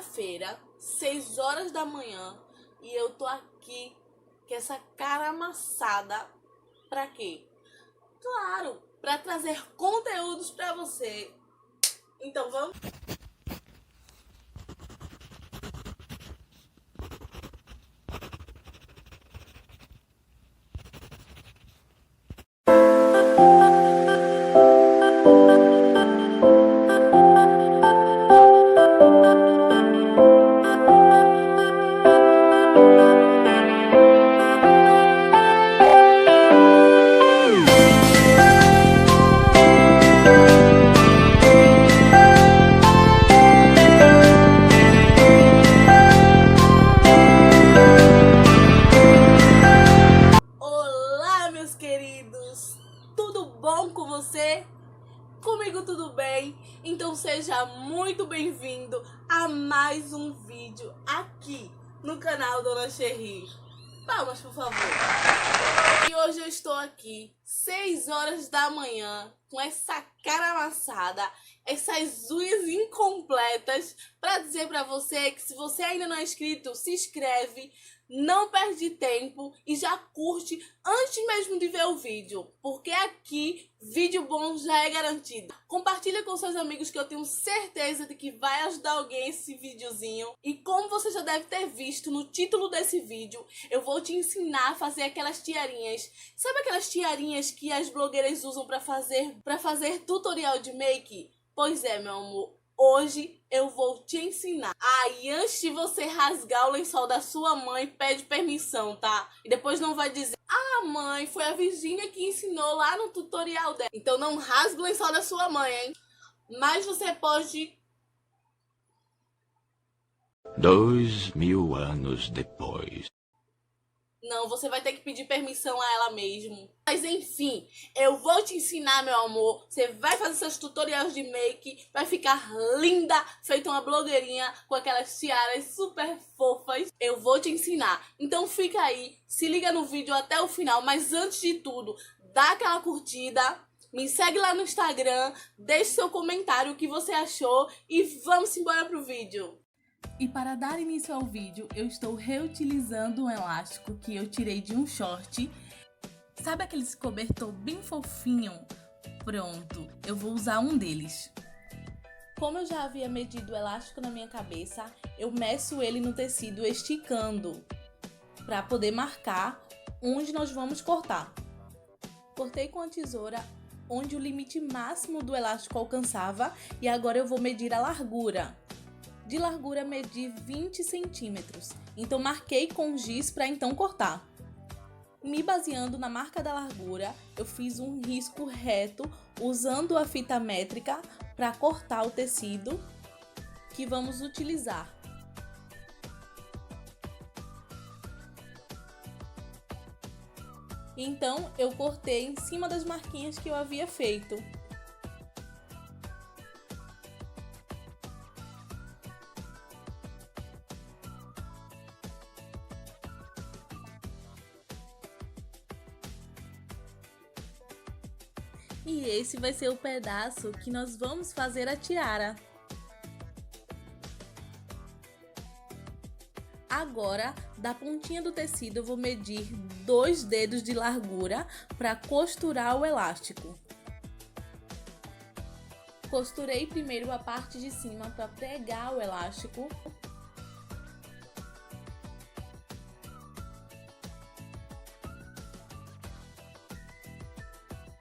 quinta-feira, 6 horas da manhã, e eu tô aqui com essa cara amassada. Pra quê? Claro, pra trazer conteúdos pra você. Então vamos? Olá, meus queridos! Tudo bom com você? Comigo tudo bem? Então seja muito bem-vindo a mais um vídeo aqui no canal Dona Cherry. Palmas, por favor! E hoje eu estou aqui, 6 horas da manhã, com essa cara amassada, essas unhas incompletas, para dizer para você que se você ainda não é inscrito, se inscreve, não perde tempo e já curte antes mesmo de ver o vídeo, porque aqui vídeo bom já é garantido. Compartilha com seus amigos que eu tenho certeza de que vai ajudar alguém esse videozinho. E como você já deve ter visto no título desse vídeo, eu vou te ensinar a fazer aquelas tiarinhas. Sabe aquelas tiarinhas que as blogueiras usam para fazer tutorial de make? Pois é, meu amor. Hoje eu vou te ensinar. E antes de você rasgar o lençol da sua mãe, pede permissão, tá? E depois não vai dizer: ah, mãe, foi a Virgínia que ensinou lá no tutorial dela. Então não rasgue o lençol da sua mãe, hein? Mas você pode... 2000 anos depois. Não, você vai ter que pedir permissão a ela mesmo. Mas enfim, eu vou te ensinar, meu amor. Você vai fazer seus tutoriais de make, vai ficar linda, feita uma blogueirinha com aquelas tiaras super fofas. Eu vou te ensinar. Então fica aí, se liga no vídeo até o final. Mas antes de tudo, dá aquela curtida, me segue lá no Instagram, deixe seu comentário o que você achou e vamos embora pro vídeo. E para dar início ao vídeo, eu estou reutilizando um elástico que eu tirei de um short. Sabe aquele cobertor bem fofinho? Pronto, eu vou usar um deles. Como eu já havia medido o elástico na minha cabeça, eu meço ele no tecido esticando, para poder marcar onde nós vamos cortar. Cortei com a tesoura onde o limite máximo do elástico alcançava e agora eu vou medir a largura. De largura medi 20 centímetros, então marquei com giz para então cortar. Me baseando na marca da largura, eu fiz um risco reto usando a fita métrica para cortar o tecido que vamos utilizar. Então eu cortei em cima das marquinhas que eu havia feito. E esse vai ser o pedaço que nós vamos fazer a tiara. Agora, da pontinha do tecido, eu vou medir 2 dedos de largura para costurar o elástico. Costurei primeiro a parte de cima para pregar o elástico.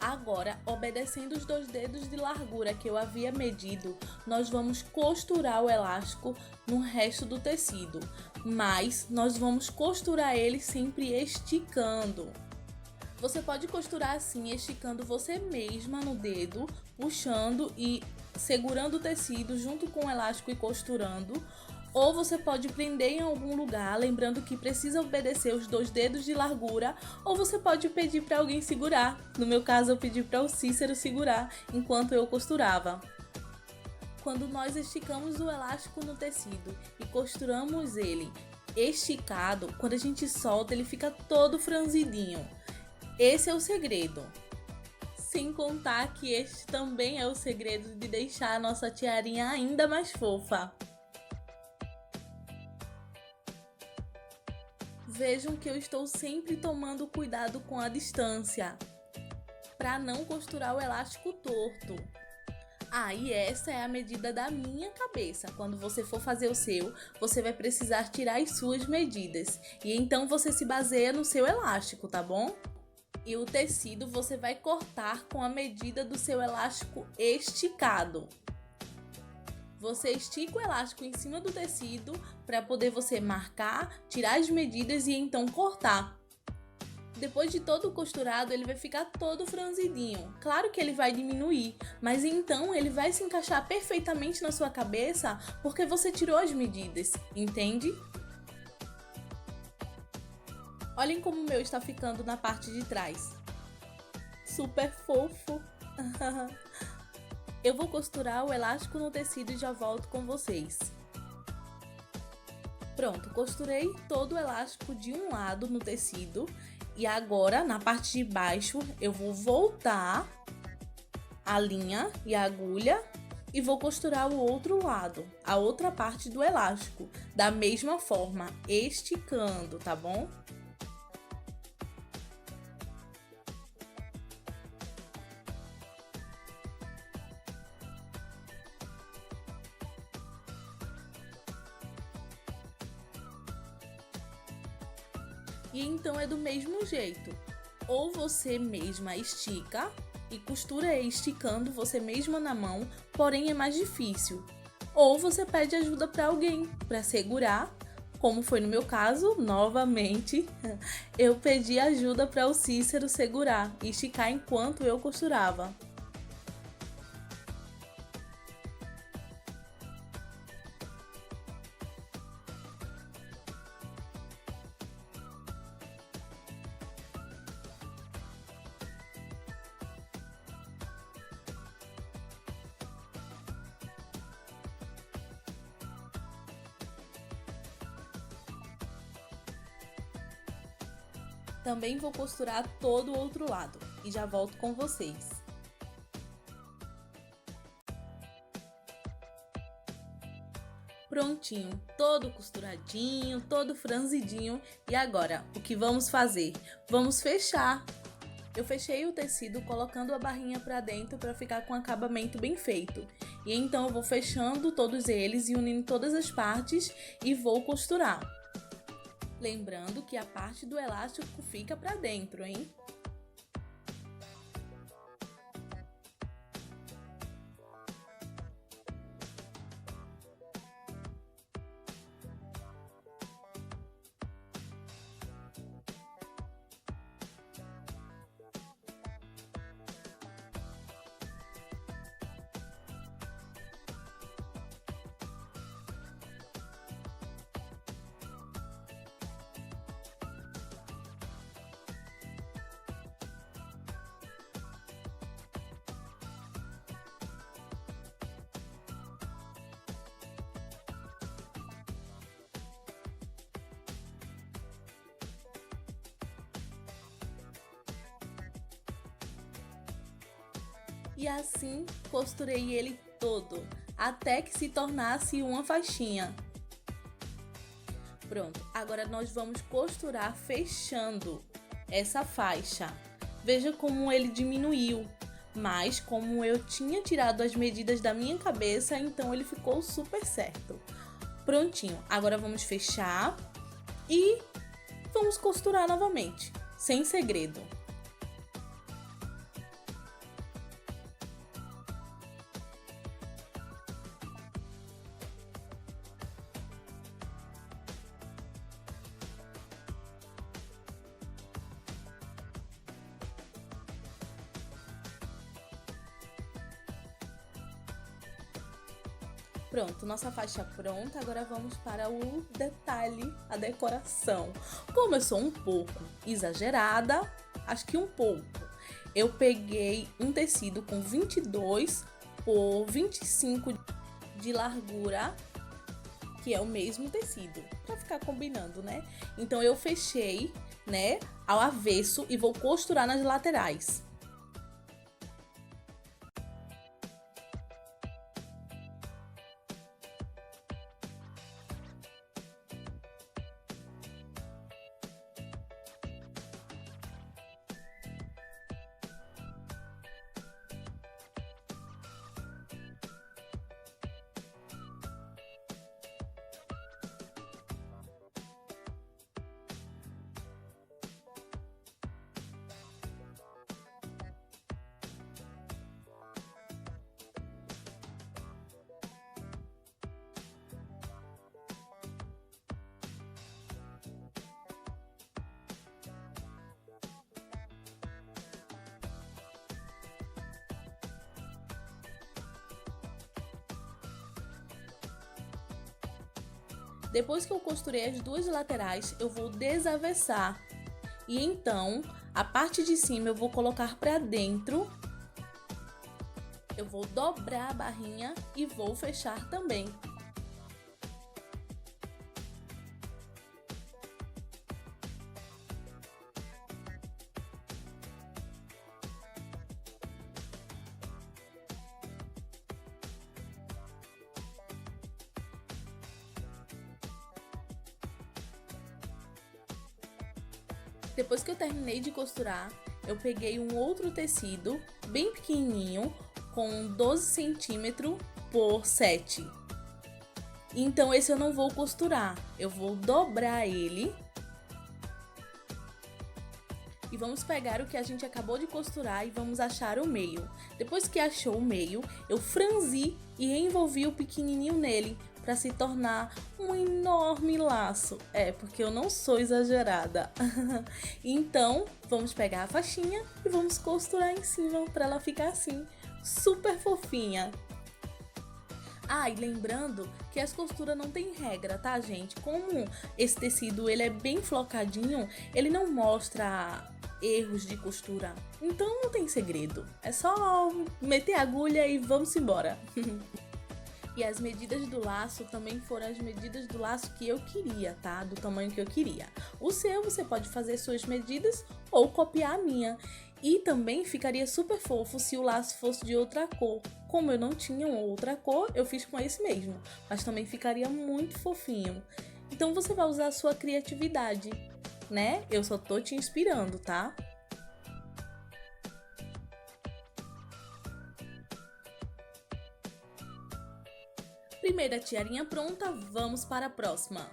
Agora, obedecendo os 2 dedos de largura que eu havia medido, nós vamos costurar o elástico no resto do tecido, mas nós vamos costurar ele sempre esticando. Você pode costurar assim, esticando você mesma no dedo, puxando e segurando o tecido junto com o elástico e costurando. Ou você pode prender em algum lugar, lembrando que precisa obedecer os 2 dedos de largura, ou você pode pedir para alguém segurar. No meu caso, eu pedi para o Cícero segurar enquanto eu costurava. Quando nós esticamos o elástico no tecido e costuramos ele esticado, quando a gente solta, ele fica todo franzidinho. Esse é o segredo. Sem contar que este também é o segredo de deixar a nossa tiarinha ainda mais fofa. Vejam que eu estou sempre tomando cuidado com a distância, para não costurar o elástico torto. E essa é a medida da minha cabeça. Quando você for fazer o seu, você vai precisar tirar as suas medidas. E então você se baseia no seu elástico, tá bom? E o tecido você vai cortar com a medida do seu elástico esticado. Você estica o elástico em cima do tecido para poder você marcar, tirar as medidas e então cortar. Depois de todo costurado, ele vai ficar todo franzidinho. Claro que ele vai diminuir, mas então ele vai se encaixar perfeitamente na sua cabeça porque você tirou as medidas, entende? Olhem como o meu está ficando na parte de trás. Super fofo! Eu vou costurar o elástico no tecido e já volto com vocês. Pronto, costurei todo o elástico de um lado no tecido. E agora, na parte de baixo, eu vou voltar a linha e a agulha e vou costurar o outro lado, a outra parte do elástico, da mesma forma, esticando, tá bom? E então é do mesmo jeito, ou você mesma estica e costura esticando você mesma na mão, porém é mais difícil. Ou você pede ajuda para alguém para segurar, como foi no meu caso, novamente, eu pedi ajuda para o Cícero segurar e esticar enquanto eu costurava. Também vou costurar todo o outro lado e já volto com vocês. Prontinho, todo costuradinho, todo franzidinho. E agora, o que vamos fazer? Vamos fechar. Eu fechei o tecido colocando a barrinha para dentro para ficar com o acabamento bem feito. E então eu vou fechando todos eles e unindo todas as partes e vou costurar. Lembrando que a parte do elástico fica para dentro, hein? E assim costurei ele todo, até que se tornasse uma faixinha. Pronto, agora nós vamos costurar fechando essa faixa. Veja como ele diminuiu, mas como eu tinha tirado as medidas da minha cabeça, então ele ficou super certo. Prontinho, agora vamos fechar e vamos costurar novamente, sem segredo. Pronto, nossa faixa pronta, agora vamos para o detalhe, a decoração. Como eu sou um pouco exagerada, acho que um pouco, eu peguei um tecido com 22 por 25 de largura, que é o mesmo tecido, para ficar combinando, né? Então eu fechei, né, ao avesso e vou costurar nas laterais. Depois que eu costurei as duas laterais, eu vou desavessar. E então, a parte de cima eu vou colocar para dentro. Eu vou dobrar a barrinha e vou fechar também. Depois que eu terminei de costurar, eu peguei um outro tecido bem pequenininho, com 12 centímetros por 7. Então esse eu não vou costurar, eu vou dobrar ele. E vamos pegar o que a gente acabou de costurar e vamos achar o meio. Depois que achou o meio, eu franzi e envolvi o pequenininho nele, para se tornar um enorme laço. Porque eu não sou exagerada. Então, vamos pegar a faixinha e vamos costurar em cima para ela ficar assim, super fofinha. E lembrando que as costuras não tem regra, tá, gente? Como esse tecido ele é bem flocadinho, ele não mostra erros de costura. Então não tem segredo. É só meter a agulha e vamos embora. E as medidas do laço também foram as medidas do laço que eu queria, tá? Do tamanho que eu queria. O seu, você pode fazer suas medidas ou copiar a minha. E também ficaria super fofo se o laço fosse de outra cor. Como eu não tinha uma outra cor, eu fiz com esse mesmo. Mas também ficaria muito fofinho. Então você vai usar a sua criatividade, né? Eu só tô te inspirando, tá? Primeira tiarinha pronta, vamos para a próxima.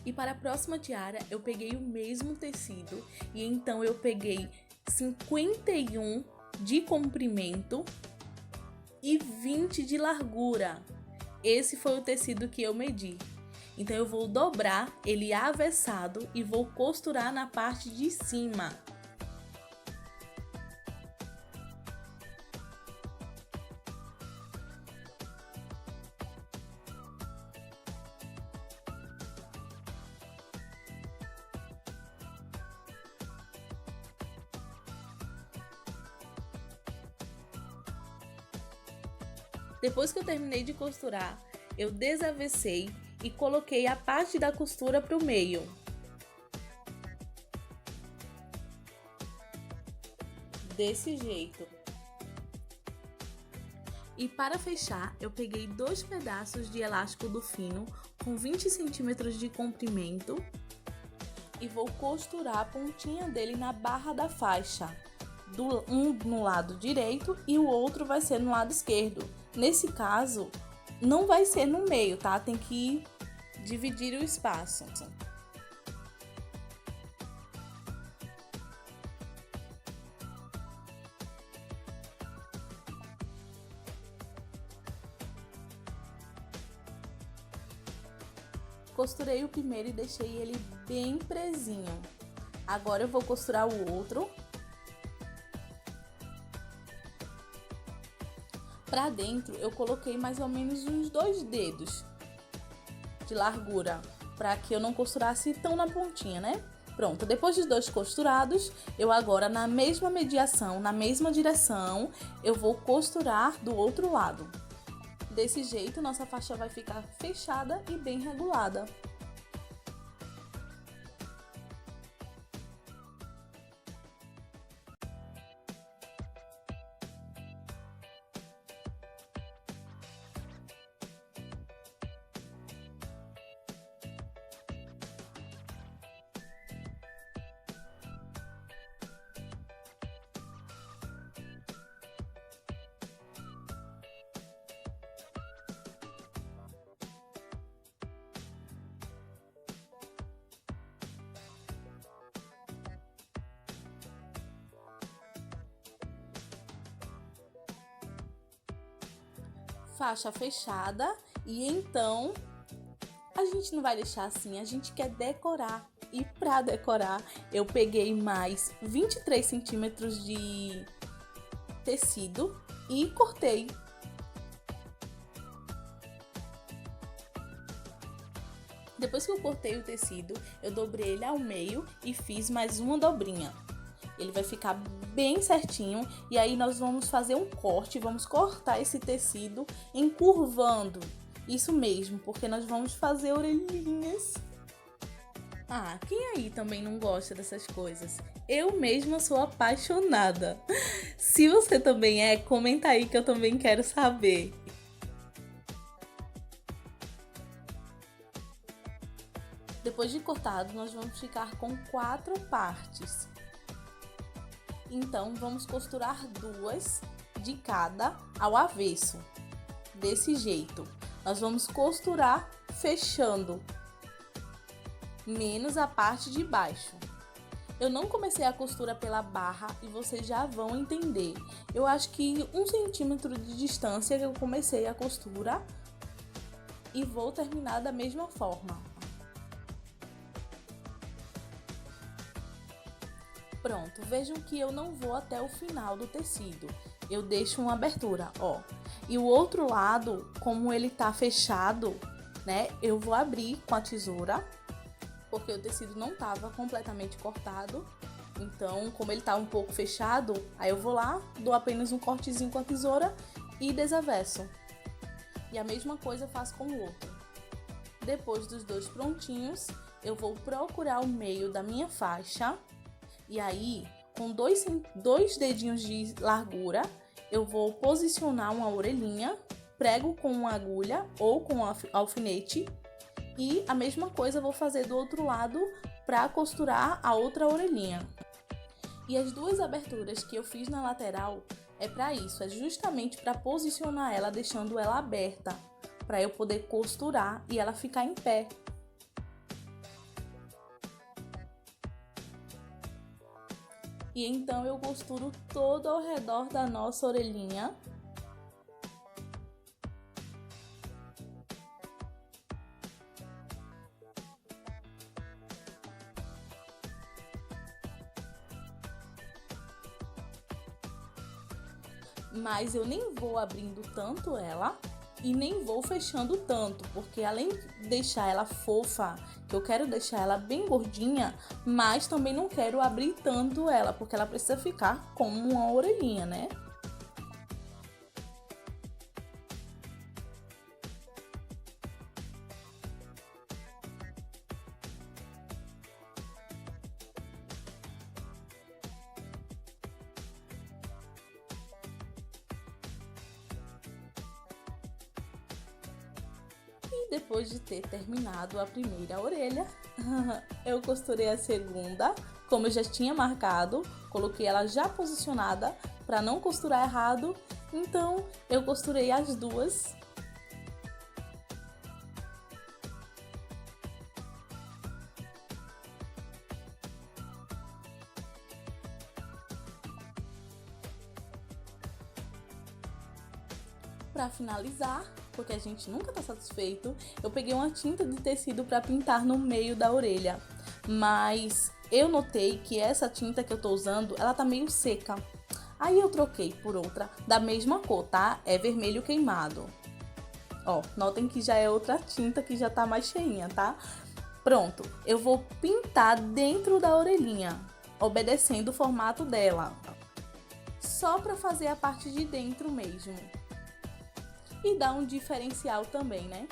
E para a próxima tiara eu peguei o mesmo tecido e então eu peguei 51 de comprimento e 20 de largura. Esse foi o tecido que eu medi. Então eu vou dobrar ele avessado e vou costurar na parte de cima. Depois que eu terminei de costurar, eu desavessei e coloquei a parte da costura para o meio. Desse jeito. E para fechar, eu peguei 2 pedaços de elástico do fino com 20 centímetros de comprimento e vou costurar a pontinha dele na barra da faixa. Um no lado direito e o outro vai ser no lado esquerdo. Nesse caso, não vai ser no meio, tá? Tem que dividir o espaço. Costurei o primeiro e deixei ele bem presinho. Agora eu vou costurar o outro. Pra dentro eu coloquei mais ou menos uns 2 dedos de largura, para que eu não costurasse tão na pontinha, né? Pronto, depois dos 2 costurados, eu agora na mesma mediação, na mesma direção, eu vou costurar do outro lado. Desse jeito, nossa faixa vai ficar fechada e bem regulada. Faixa fechada e então a gente não vai deixar assim, a gente quer decorar. E para decorar eu peguei mais 23 centímetros de tecido e cortei. Depois que eu cortei o tecido, eu dobrei ele ao meio e fiz mais uma dobrinha. Ele vai ficar bem certinho e aí nós vamos fazer um corte, vamos cortar esse tecido encurvando. Isso mesmo, porque nós vamos fazer orelhinhas. Ah, quem aí também não gosta dessas coisas? Eu mesma sou apaixonada. Se você também é, comenta aí que eu também quero saber. Depois de cortado, nós vamos ficar com 4 partes. Então, vamos costurar 2 de cada ao avesso. Desse jeito. Nós vamos costurar fechando, menos a parte de baixo. Eu não comecei a costura pela barra e vocês já vão entender. Eu acho que 1 centímetro de distância eu comecei a costura e vou terminar da mesma forma. Pronto, vejam que eu não vou até o final do tecido. Eu deixo uma abertura, ó. E o outro lado, como ele tá fechado, né? Eu vou abrir com a tesoura, porque o tecido não tava completamente cortado. Então, como ele tá um pouco fechado, aí eu vou lá, dou apenas um cortezinho com a tesoura e desavesso. E a mesma coisa eu faço com o outro. Depois dos 2 prontinhos, eu vou procurar o meio da minha faixa. E aí, com 2 dedinhos de largura, eu vou posicionar uma orelhinha, prego com uma agulha ou com alfinete. E a mesma coisa eu vou fazer do outro lado para costurar a outra orelhinha. E as 2 aberturas que eu fiz na lateral é para isso, é justamente para posicionar ela, deixando ela aberta, para eu poder costurar e ela ficar em pé. E então eu costuro todo ao redor da nossa orelhinha. Mas eu nem vou abrindo tanto ela e nem vou fechando tanto, porque além de deixar ela fofa, que eu quero deixar ela bem gordinha, mas também não quero abrir tanto ela, porque ela precisa ficar como uma orelhinha, né? E depois de ter terminado a primeira orelha, eu costurei a segunda, como eu já tinha marcado, coloquei ela já posicionada para não costurar errado, então eu costurei as 2. Para finalizar, porque a gente nunca tá satisfeito, eu peguei uma tinta de tecido para pintar no meio da orelha, mas eu notei que essa tinta que eu tô usando, ela tá meio seca. Aí eu troquei por outra da mesma cor, tá? É vermelho queimado. Ó, notem que já é outra tinta que já tá mais cheinha, tá? Pronto, eu vou pintar dentro da orelhinha, obedecendo o formato dela. Só para fazer a parte de dentro mesmo. E dá um diferencial também, né?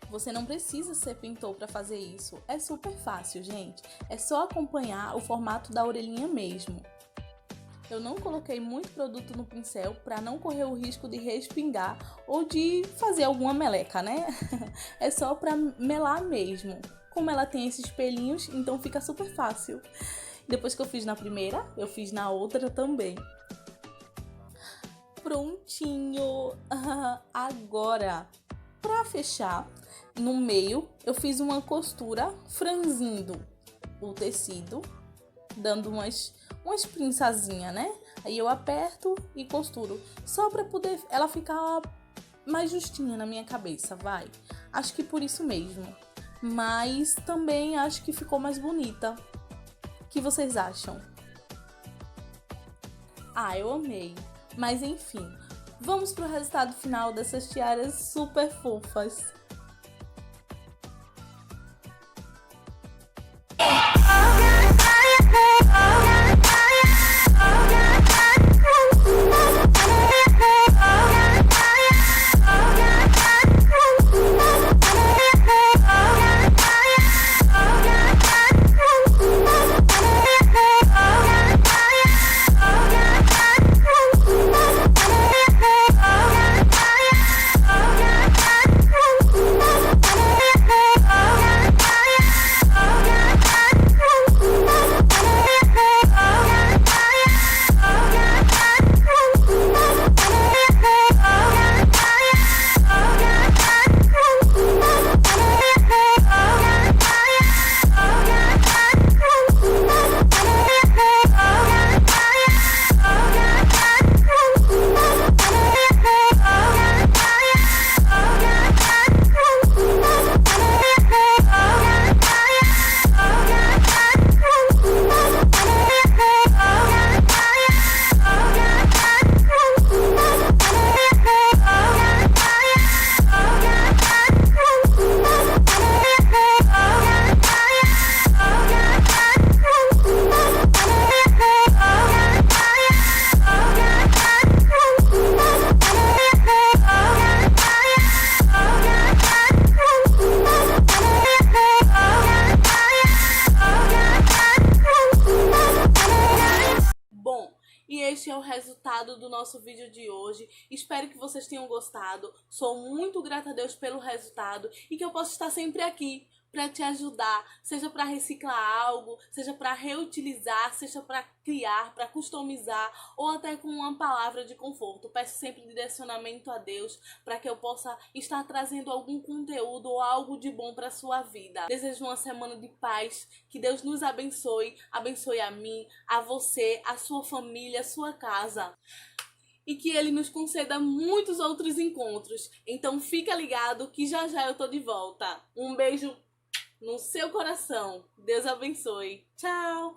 Você não precisa ser pintor para fazer isso. É super fácil, gente. É só acompanhar o formato da orelhinha mesmo. Eu não coloquei muito produto no pincel para não correr o risco de respingar ou de fazer alguma meleca, né? É só para melar mesmo. Como ela tem esses pelinhos, então fica super fácil. Depois que eu fiz na primeira, eu fiz na outra também. Prontinho! Agora, para fechar, no meio eu fiz uma costura franzindo o tecido, dando umas pinçazinhas, né? Aí eu aperto e costuro, só para poder ela ficar mais justinha na minha cabeça, vai. Acho que por isso mesmo. Mas também acho que ficou mais bonita. O que vocês acham? Ah, eu amei. Mas enfim, vamos pro resultado final dessas tiaras super fofas. nosso vídeo de hoje. Espero que vocês tenham gostado. Sou muito grata a Deus pelo resultado e que eu possa estar sempre aqui para te ajudar, seja para reciclar algo, seja para reutilizar, seja para criar, para customizar ou até com uma palavra de conforto. Peço sempre direcionamento a Deus para que eu possa estar trazendo algum conteúdo ou algo de bom para sua vida. Desejo uma semana de paz, que Deus nos abençoe, abençoe a mim, a você, a sua família, a sua casa. E que Ele nos conceda muitos outros encontros. Então fica ligado que já já eu tô de volta. Um beijo no seu coração. Deus abençoe. Tchau!